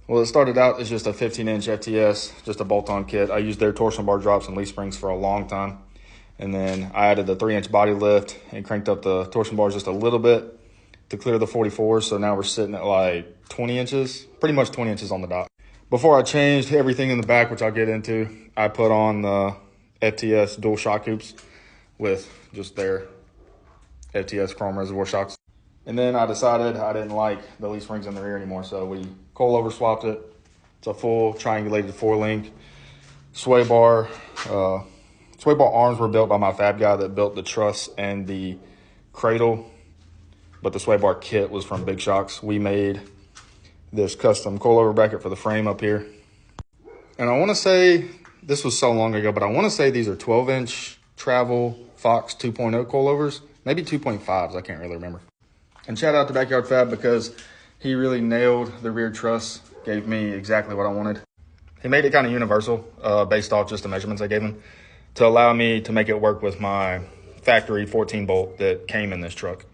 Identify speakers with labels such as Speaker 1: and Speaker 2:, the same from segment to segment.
Speaker 1: Well, it started out as just a 15-inch FTS, just a bolt-on kit. I used their torsion bar drops and leaf springs for a long time. And then I added the 3-inch body lift and cranked up the torsion bars just a little bit to clear the 44. So now we're sitting at like 20 inches, pretty much 20 inches on the dot. Before I changed everything in the back, which I'll get into, I put on the FTS dual shock hoops with just their FTS chrome reservoir shocks. And then I decided I didn't like the leaf springs in the rear anymore, so we coilover swapped it. It's a full triangulated 4-link sway bar. Sway bar arms were built by my fab guy that built the truss and the cradle, but the sway bar kit was from Big Shocks. We made this custom coilover bracket for the frame up here. And I want to say, this was so long ago, but I want to say these are 12-inch travel Fox 2.0 coilovers, maybe 2.5s, I can't really remember. And shout out to Backyard Fab because he really nailed the rear truss, gave me exactly what I wanted. He made it kind of universal based off just the measurements I gave him to allow me to make it work with my factory 14 bolt that came in this truck,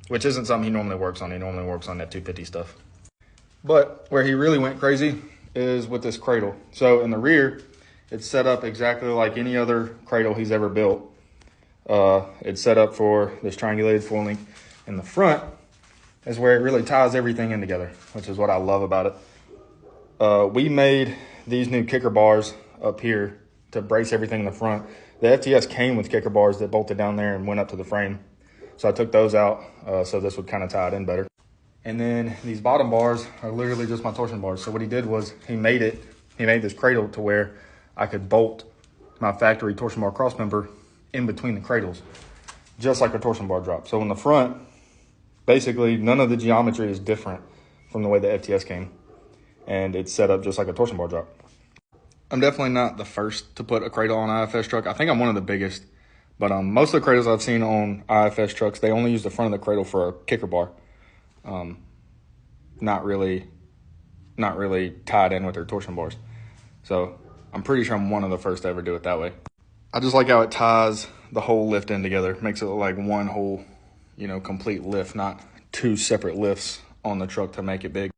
Speaker 1: which isn't something he normally works on. He normally works on that 250 stuff. But where he really went crazy is with this cradle. So in the rear, it's set up exactly like any other cradle he's ever built. It's set up for this triangulated 4-link. In the front is where it really ties everything in together, which is what I love about it. We made these new kicker bars up here to brace everything in the front. The FTS came with kicker bars that bolted down there and went up to the frame. So I took those out so this would kind of tie it in better. And then these bottom bars are literally just my torsion bars. So what he did was he made this cradle to where I could bolt my factory torsion bar cross member in between the cradles, just like a torsion bar drop. So in the front, basically none of the geometry is different from the way the FTS came. And it's set up just like a torsion bar drop. I'm definitely not the first to put a cradle on an IFS truck. I think I'm one of the biggest. But most of the cradles I've seen on IFS trucks, they only use the front of the cradle for a kicker bar. Not really tied in with their torsion bars. So I'm pretty sure I'm one of the first to ever do it that way. I just like how it ties the whole lift in together. Makes it look like one whole, complete lift, not two separate lifts on the truck to make it big.